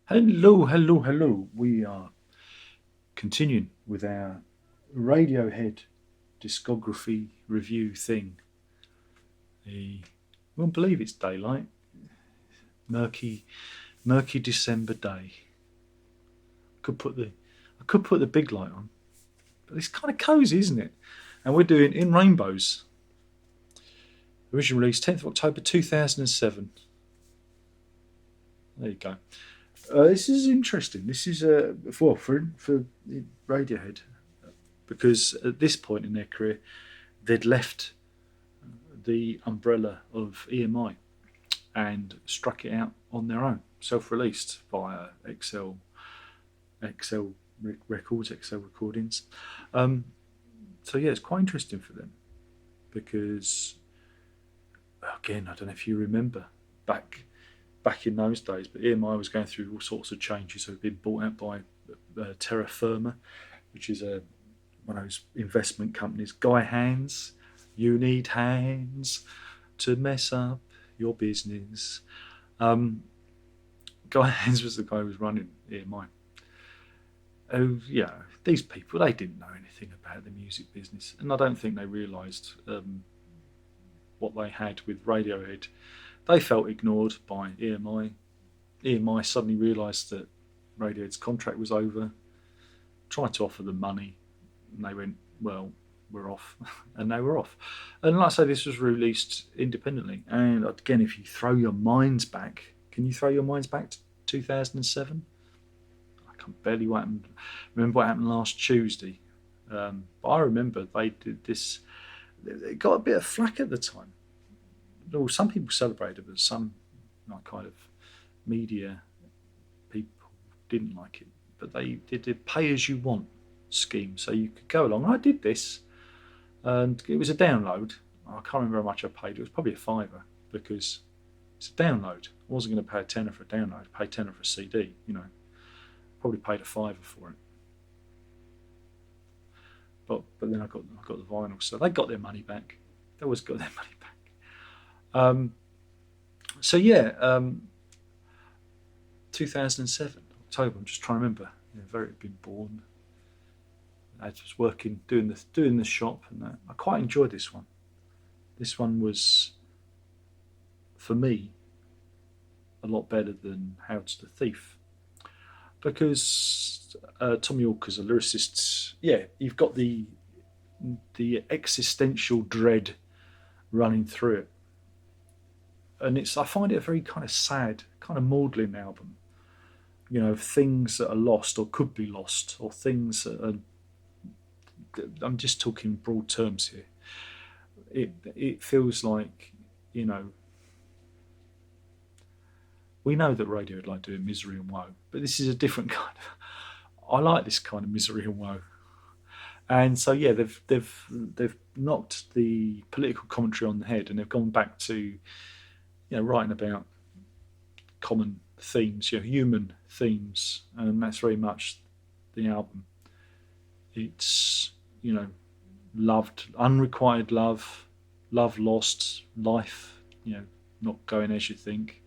Hello, hello, hello. We are continuing with our Radiohead discography review thing. You won't believe it's daylight. Murky, murky December day. Could put the, I could put the big light on, but it's kind of cozy, isn't it? And we're doing In Rainbows. Original release 10th of October 2007. There you go. This is interesting. This is for Radiohead because at this point in their career, they'd left the umbrella of EMI and struck it out on their own, self-released via XL Records, XL Recordings. Um, so yeah, it's quite interesting for them because again, I don't know if you remember back in those days, but EMI was going through all sorts of changes. So it'd been bought out by Terra Firma, which is one of those investment companies. Guy Hands, you need hands to mess up your business. Um, Guy Hands was the guy who was running EMI. Oh, yeah, these people, they didn't know anything about the music business. And I don't think they realised what they had with Radiohead. They felt ignored by EMI. EMI suddenly realised that Radiohead's contract was over, tried to offer them money, and they went, well, we're off. And they were off. And like I say, this was released independently. And again, if you throw your minds back, can you throw your minds back to 2007? I can barely remember what happened last Tuesday. But I remember they did this. It got a bit of flack at the time. Well, some people celebrated, but some, like kind of media people, didn't like it. But they did a pay-as-you-want scheme, so you could go along. I did this, and it was a download. I can't remember how much I paid. It was probably a fiver because it's a download. I wasn't going to pay a tenner for a download. Pay a tenner for a CD. Probably paid a fiver for it. But then I got the vinyl, so they got their money back. They always got their money back. Um, so yeah, 2007 October. I'm just trying to remember. Very been born. I was working doing the shop, and I quite enjoyed this one. This one was for me a lot better than How to the Thief because Tommy Walker's a lyricist. Yeah, you've got the existential dread running through it, and I find it a very kind of sad, kind of maudlin album. Things that are lost or could be lost, or things that are. I'm just talking broad terms here. It feels like you know we know that Radiohead like doing misery and woe, but this is a different kind of. I like this kind of misery and woe, and so yeah, they've knocked the political commentary on the head, and they've gone back to writing about common themes, human themes, and that's very much the album. It's loved, unrequited love, love lost, life, not going as you think.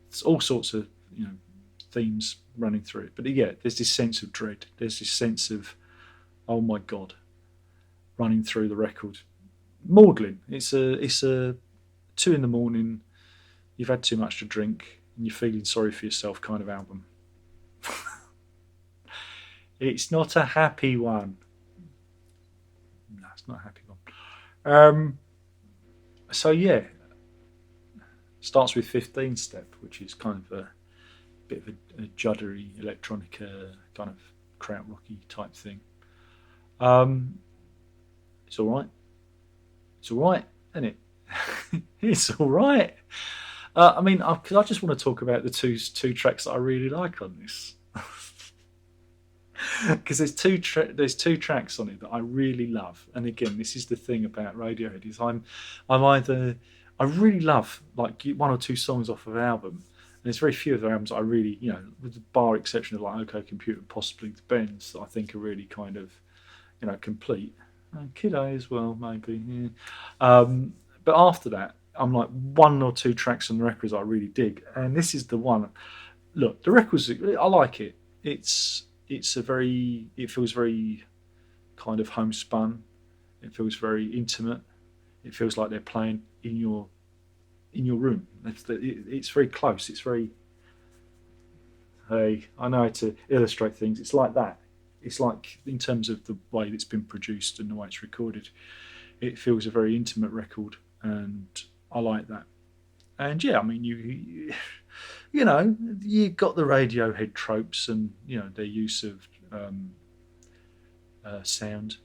It's all sorts of themes running through it. But yeah, there's this sense of dread. There's this sense of oh my god, running through the record. Maudlin. It's a 2 in the morning. You've had too much to drink and you're feeling sorry for yourself kind of album. It's not a happy one. No, it's not a happy one. So yeah, starts with 15 step, which is kind of a bit of a juddery electronica kind of krautrocky type thing. Um, it's all right. It's all right, isn't it? It's all right. I mean, I just want to talk about the two tracks that I really like on this, because there's two tracks on it that I really love. And again, this is the thing about Radiohead is I'm either I really love like one or two songs off of an album, and there's very few of their albums that I really with the bar exception of like OK Computer, possibly the Bends that I think are really kind of complete. Kid A as well, maybe. Yeah. But after that, I'm like one or two tracks on the records I really dig, and this is the one. look, the records, I like it. It feels very kind of homespun. It feels very intimate. It feels like they're playing in your room. It's very close. It's very, hey, I know how to illustrate things. It's like that. It's like in terms of the way it's been produced and the way it's recorded. It feels a very intimate record, and I like that. And yeah, I mean, you know, you got the Radiohead tropes and their use of sound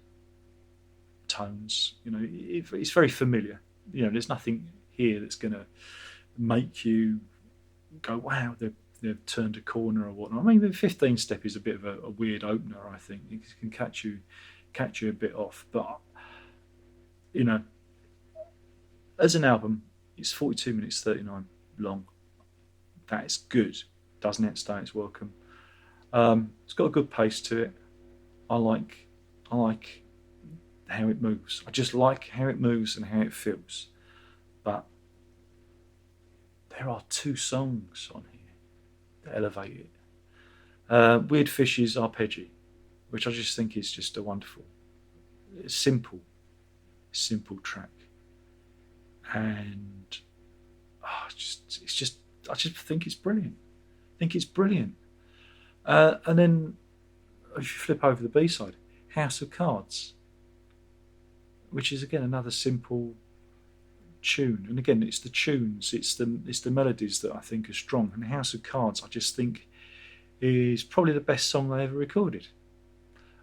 tones. It's very familiar. There's nothing here that's going to make you go, "Wow, they've turned a corner" or whatnot. I mean, the 15 step is a bit of a weird opener. I think it can catch you a bit off, but you know, as an album, it's 42 minutes 39 long. That is good. Doesn't outstay its welcome. It's got a good pace to it. I like I like how it moves. I just like how it moves and how it feels. But there are two songs on here that elevate it. Weird Fish's Arpeggi, which I just think is just a wonderful, simple, simple track, and I just think it's brilliant. I think it's brilliant. And then if you flip over the B side, House of Cards, which is again another simple tune. And again, it's the tunes, it's the melodies that I think are strong. And House of Cards, I just think is probably the best song I ever recorded.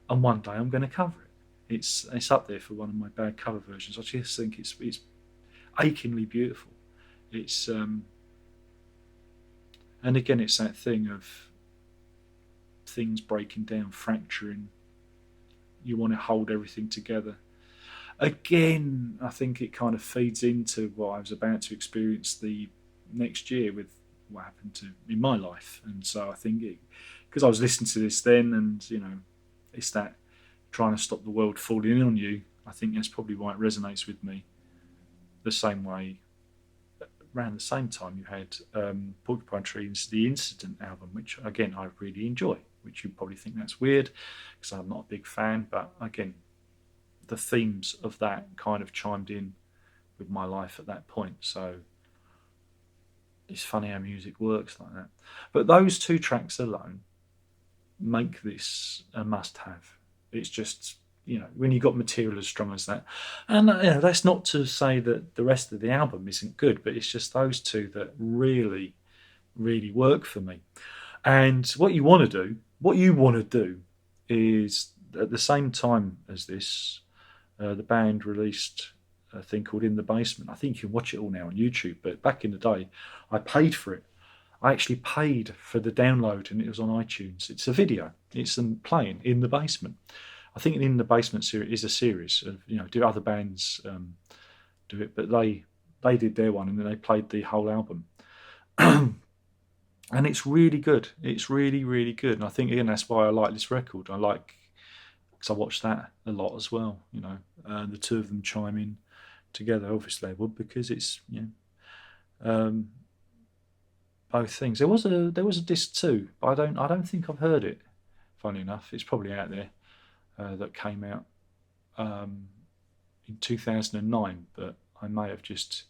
And one day I'm going to cover it. It's up there for one of my bad cover versions. I just think it's achingly beautiful. It's and again, it's that thing of things breaking down, fracturing. You want to hold everything together. Again, I think it kind of feeds into what I was about to experience the next year with what happened in my life, and so I think because I was listening to this then, and it's that trying to stop the world falling in on you. I think that's probably why it resonates with me. The same way, around the same time, you had Porcupine Tree's The Incident album, which again I really enjoy. Which you probably think that's weird because I'm not a big fan, but again, the themes of that kind of chimed in with my life at that point. So it's funny how music works like that. But those two tracks alone make this a must-have. It's just when you got material as strong as that, and that's not to say that the rest of the album isn't good, but it's just those two that really, really work for me. And what you want to do is at the same time as this, the band released a thing called In the Basement. I think you can watch it all now on YouTube, but back in the day, I paid for it. I actually paid for the download, and it was on iTunes. It's a video. It's them playing In the Basement. I think In the Basement series is a series of do other bands do it, but they did their one, and then they played the whole album. And it's really good. It's really, really good. And I think again that's why I like this record. Because I watched that a lot as well. The two of them chime in together. Obviously, they would because it's um, both things. There was a disc too, but I don't think I've heard it. Funny enough, it's probably out there that came out in 2009, but I may have just.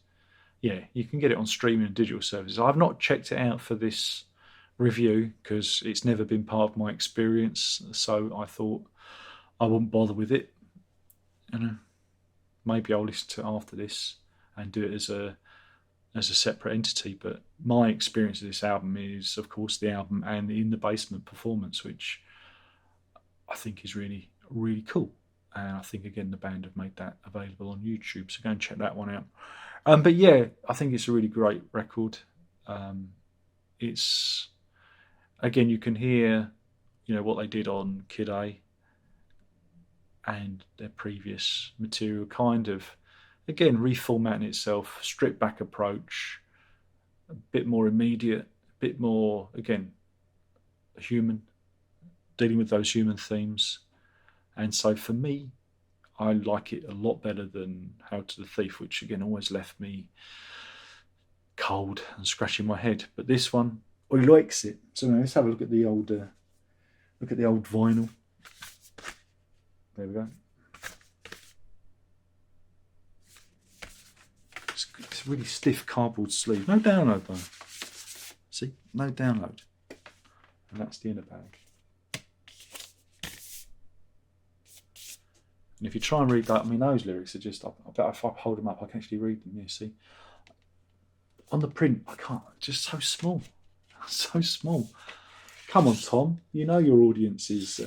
Yeah, you can get it on streaming and digital services. I've not checked it out for this review because it's never been part of my experience. So I thought I wouldn't bother with it. Maybe I'll listen to it after this and do it as a separate entity. But my experience of this album is, of course, the album and the In the Basement performance, which I think is really, really cool. And I think again the band have made that available on YouTube, so go and check that one out. But yeah, I think it's a really great record. It's again you can hear, what they did on Kid A and their previous material, kind of again reformatting itself, stripped back approach, a bit more immediate, a bit more again human, dealing with those human themes. And so for me, I like it a lot better than Hail to the Thief, which again always left me cold and scratching my head. But this one, or he likes it. So let's have a look at the old vinyl. There we go. It's really stiff cardboard sleeve. No download though. See, no download. And that's the inner bag. And if you try and read that, I mean, those lyrics are just, I bet if I hold them up, I can actually read them. You see, on the print, I can't. Just so small, so small. Come on, Tom. You know your audience is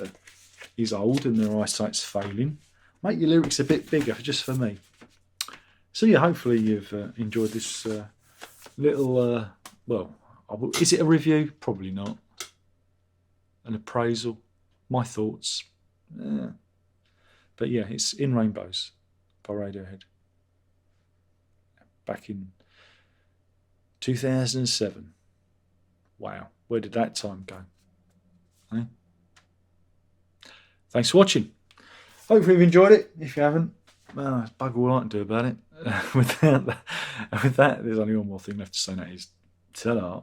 old and their eyesight's failing. Make your lyrics a bit bigger, just for me. So yeah, hopefully you've enjoyed this little. Well, is it a review? Probably not. An appraisal, my thoughts. But yeah, it's In Rainbows by Radiohead. Back in 2007. Wow, where did that time go? Eh? Thanks for watching. Hopefully you've enjoyed it. If you haven't, well, bugger all I can do about it. With that, there's only one more thing left to say, and that is ta-da.